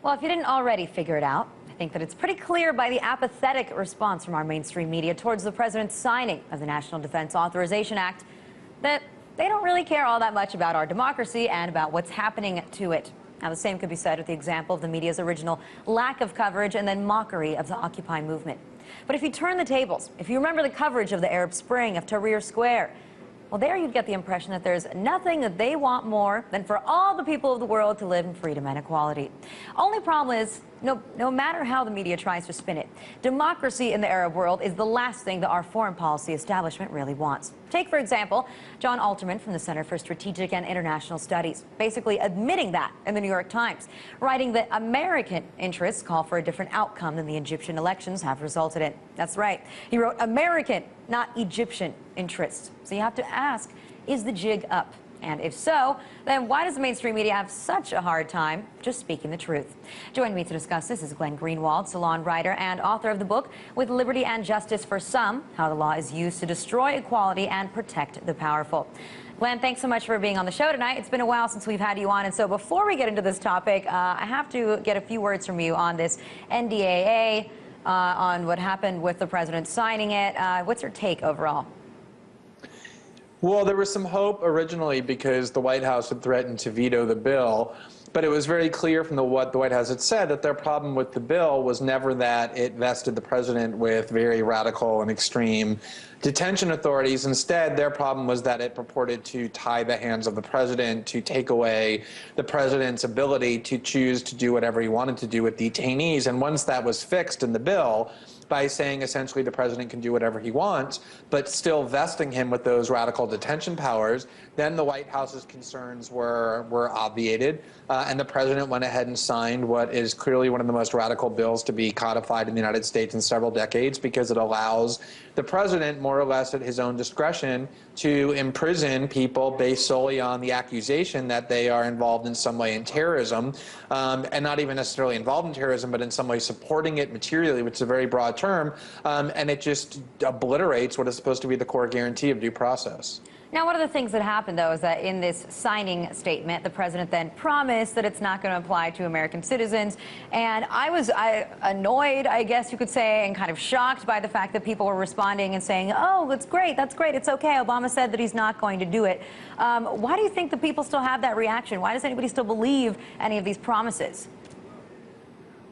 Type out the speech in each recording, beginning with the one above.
Well, if you didn't already figure it out, I think that it's pretty clear by the apathetic response from our mainstream media towards the president's signing of the National Defense Authorization Act that they don't really care all that much about our democracy and about what's happening to it. Now, the same could be said with the example of the media's original lack of coverage and then mockery of the Occupy movement. But if you turn the tables, if you remember the coverage of the Arab Spring, of Tahrir Square, well, there you'd get the impression that there's nothing that they want more than for all the people of the world to live in freedom and equality. Only problem is, no matter how the media tries to spin it, democracy in the Arab world is the last thing that our foreign policy establishment really wants. Take, for example, John Alterman from the Center for Strategic and International Studies, basically admitting that in the New York Times, writing that American interests call for a different outcome than the Egyptian elections have resulted in. That's right. He wrote American, not Egyptian interests. So you have to ask, is the jig up? And if so, then why does the mainstream media have such a hard time just speaking the truth? Joining me to discuss this is Glenn Greenwald, Salon writer and author of the book With Liberty and Justice for Some, How the Law is Used to Destroy Equality and Protect the Powerful. Glenn, thanks so much for being on the show tonight. It's been a while since we've had you on, and so before we get into this topic, I have to get a few words from you on this NDAA, on what happened with the president signing it. What's your take overall? Well, there was some hope originally because the White House had threatened to veto the bill, but it was very clear from what the White House had said that their problem with the bill was never that it vested the president with very radical and extreme detention authorities. Instead, their problem was that it purported to tie the hands of the president, to take away the president's ability to choose to do whatever he wanted to do with detainees. And once that was fixed in the bill, by saying essentially the president can do whatever he wants, but still vesting him with those radical detention powers, then the White House's concerns were obviated, and the president went ahead and signed what is clearly one of the most radical bills to be codified in the United States in several decades, because it allows the president, more or less at his own discretion, to imprison people based solely on the accusation that they are involved in some way in terrorism, and not even necessarily involved in terrorism, but in some way supporting it materially, which is a very broad term, and it just obliterates what is supposed to be the core guarantee of due process. Now, one of the things that happened, though, is that in this signing statement, the president then promised that it's not going to apply to American citizens. And I was annoyed, I guess you could say, and kind of shocked by the fact that people were responding and saying, oh, that's great, it's okay. Obama said that he's not going to do it. Why do you think the people still have that reaction? Why does anybody still believe any of these promises?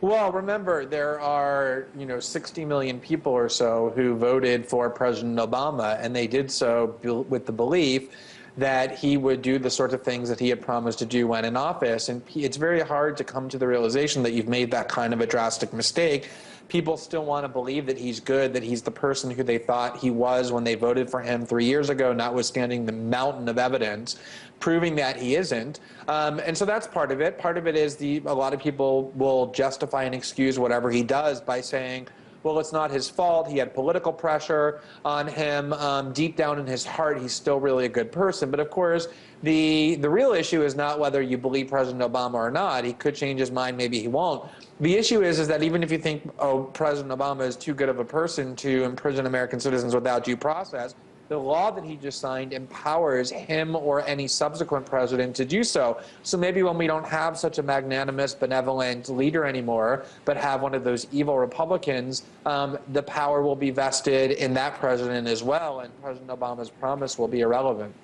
Well, remember, there are, 60 million people or so who voted for President Obama, and they did so with the belief that he would do the sorts of things that he had promised to do when in office. And it's very hard to come to the realization that you've made that kind of a drastic mistake. People still want to believe that he's good, that he's the person who they thought he was when they voted for him 3 years ago, notwithstanding the mountain of evidence proving that he isn't. And so that's part of it. Part of it is a lot of people will justify and excuse whatever he does by saying, well, it's not his fault. He had political pressure on him. Deep down in his heart, he's still really a good person. But of course, the real issue is not whether you believe President Obama or not. He could change his mind. Maybe he won't. The issue is that even if you think, oh, President Obama is too good of a person to imprison American citizens without due process, the law that he just signed empowers him or any subsequent president to do so. So maybe when we don't have such a magnanimous, benevolent leader anymore, but have one of those evil Republicans, the power will be vested in that president as well, and President Obama's promise will be irrelevant.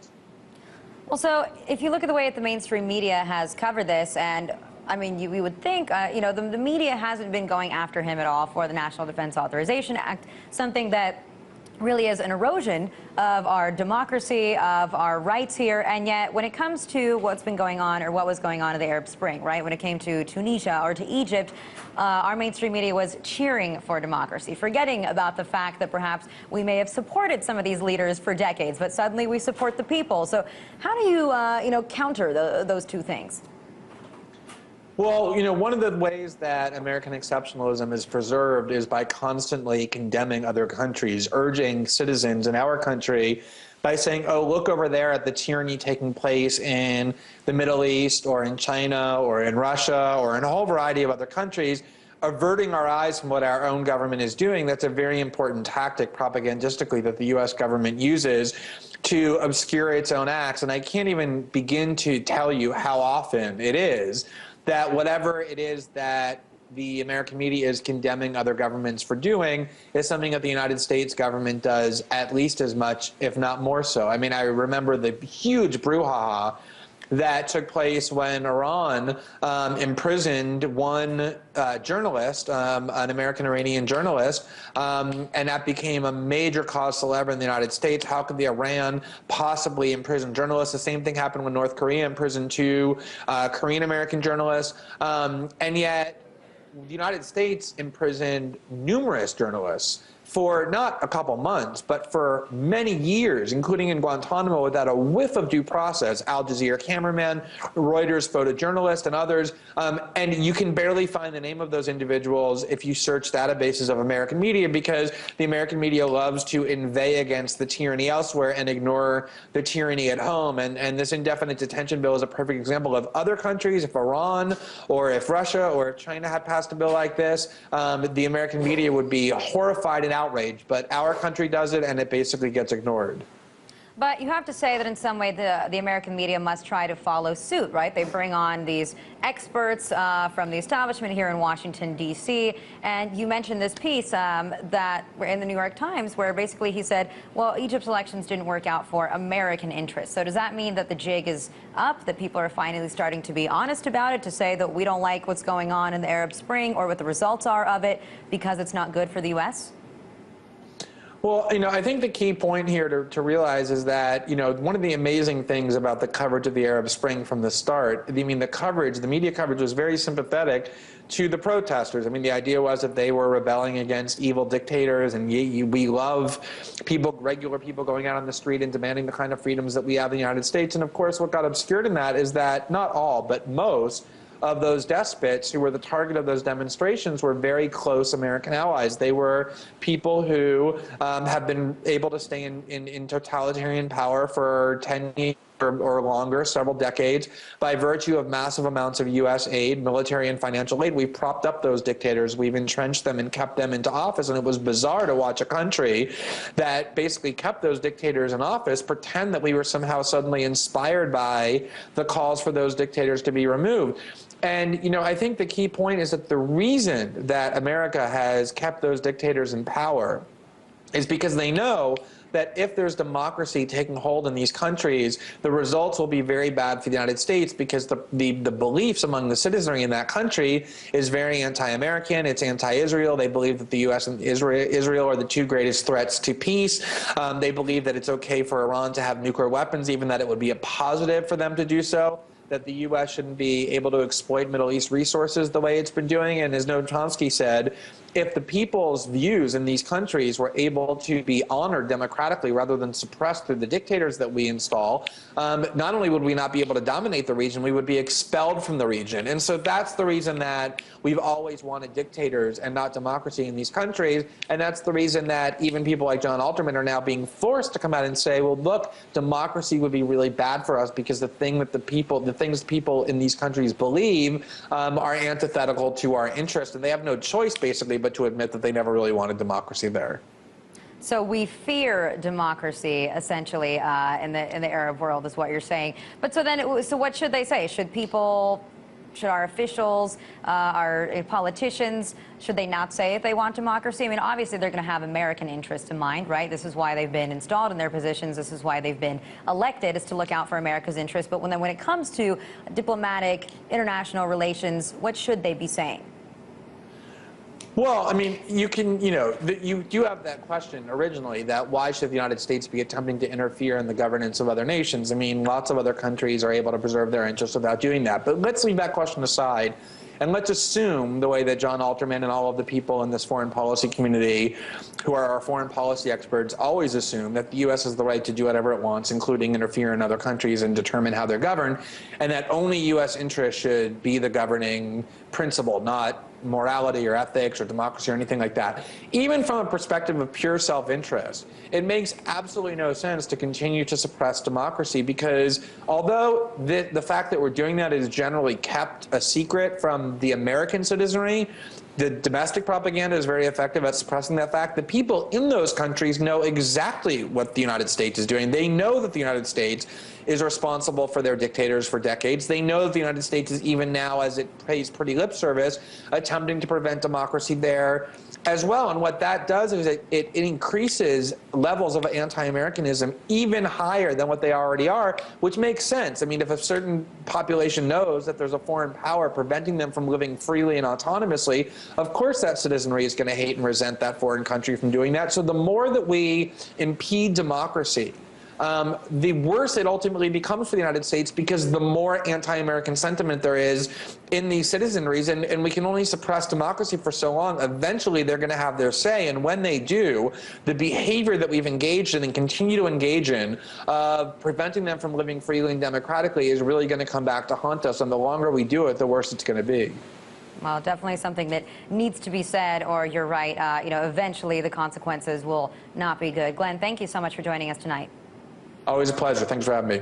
Well, so if you look at the way that the mainstream media has covered this, and I mean, we would think, the media hasn't been going after him at all for the National Defense Authorization Act, something that really is an erosion of our democracy, of our rights here. And yet, when it comes to what's been going on, or what was going on in the Arab Spring, right, when it came to Tunisia or to Egypt, our mainstream media was cheering for democracy, forgetting about the fact that perhaps we may have supported some of these leaders for decades, but suddenly we support the people. So how do you, counter those two things? Well, one of the ways that American exceptionalism is preserved is by constantly condemning other countries, urging citizens in our country by saying, oh, look over there at the tyranny taking place in the Middle East or in China or in Russia or in a whole variety of other countries, averting our eyes from what our own government is doing. That's a very important tactic propagandistically that the U.S. government uses to obscure its own acts. And I can't even begin to tell you how often it is that whatever it is that the American media is condemning other governments for doing is something that the United States government does at least as much, if not more so. I mean, I remember the huge brouhaha that took place when Iran imprisoned one journalist, an American-Iranian journalist, and that became a major cause célèbre in the United States. How could the Iran possibly imprison journalists? The same thing happened when North Korea imprisoned two Korean-American journalists, and yet the United States imprisoned numerous journalists for not a couple months, but for many years, including in Guantanamo, without a whiff of due process. Al Jazeera cameraman, Reuters photojournalist, and others. And you can barely find the name of those individuals if you search databases of American media, because the American media loves to inveigh against the tyranny elsewhere and ignore the tyranny at home. And this indefinite detention bill is a perfect example of other countries. If Iran or if Russia or if China had passed a bill like this, the American media would be horrified and outraged, but our country does it, and it basically gets ignored. But you have to say that in some way the American media must try to follow suit, right? They bring on these experts from the establishment here in Washington, D.C., and you mentioned this piece that in the New York Times where basically he said, well, Egypt's elections didn't work out for American interests. So does that mean that the jig is up, that people are finally starting to be honest about it, to say that we don't like what's going on in the Arab Spring or what the results are of it because it's not good for the U.S.? Well, I think the key point here to realize is that, one of the amazing things about the coverage of the Arab Spring from the start, the media coverage was very sympathetic to the protesters. I mean, the idea was that they were rebelling against evil dictators, and we love regular people going out on the street and demanding the kind of freedoms that we have in the United States. And of course, what got obscured in that is that not all, but most of those despots who were the target of those demonstrations were very close American allies. They were people who have been able to stay in totalitarian power for 10 years or longer, several decades, by virtue of massive amounts of U.S. aid, military and financial aid. We've propped up those dictators. We've entrenched them and kept them into office. And it was bizarre to watch a country that basically kept those dictators in office pretend that we were somehow suddenly inspired by the calls for those dictators to be removed. And, I think the key point is that the reason that America has kept those dictators in power is because they know that if there's democracy taking hold in these countries, the results will be very bad for the United States, because the beliefs among the citizenry in that country is very anti-American. It's anti-Israel. They believe that the U.S. and Israel are the two greatest threats to peace. They believe that it's okay for Iran to have nuclear weapons, even that it would be a positive for them to do so, that the U.S. shouldn't be able to exploit Middle East resources the way it's been doing. And as Noam Chomsky said, if the people's views in these countries were able to be honored democratically rather than suppressed through the dictators that we install, not only would we not be able to dominate the region, we would be expelled from the region. And so that's the reason that we've always wanted dictators and not democracy in these countries. And that's the reason that even people like John Alterman are now being forced to come out and say, well, look, democracy would be really bad for us, because the things people in these countries believe are antithetical to our interests. And they have no choice, basically, but to admit that they never really wanted democracy there. So we fear democracy, essentially, in the Arab world, is what you're saying. But so what should they say? Should our officials, our politicians, should they not say if they want democracy? I mean, obviously they're going to have American interests in mind, right? This is why they've been installed in their positions. This is why they've been elected, is to look out for America's interests. But when it comes to diplomatic, international relations, what should they be saying? Well, I mean, you do have that question originally, that why should the United States be attempting to interfere in the governance of other nations? I mean, lots of other countries are able to preserve their interests without doing that. But let's leave that question aside, and let's assume, the way that John Alterman and all of the people in this foreign policy community who are our foreign policy experts always assume, that the U.S. has the right to do whatever it wants, including interfere in other countries and determine how they're governed, and that only U.S. interests should be the governing principle, not morality or ethics or democracy or anything like that. Even from a perspective of pure self-interest, it makes absolutely no sense to continue to suppress democracy, because although the fact that we're doing that is generally kept a secret from the American citizenry, The domestic propaganda is very effective at suppressing that fact. The people in those countries know exactly what the United States is doing. They know that the United States is responsible for their dictators for decades. They know that the United States is, even now, as it pays pretty lip service, attempting to prevent democracy there as well. And what that does is it increases levels of anti-Americanism even higher than what they already are, which makes sense. I mean, if a certain population knows that there's a foreign power preventing them from living freely and autonomously, of course that citizenry is going to hate and resent that foreign country from doing that. So the more that we impede democracy, the worse it ultimately becomes for the United States, because the more anti-American sentiment there is in these citizenries, and we can only suppress democracy for so long. Eventually, they're going to have their say, and when they do, the behavior that we've engaged in and continue to engage in, preventing them from living freely and democratically, is really going to come back to haunt us, and the longer we do it, the worse it's going to be. Well, definitely something that needs to be said, or you're right, eventually the consequences will not be good. Glenn, thank you so much for joining us tonight. Always a pleasure. Thanks for having me.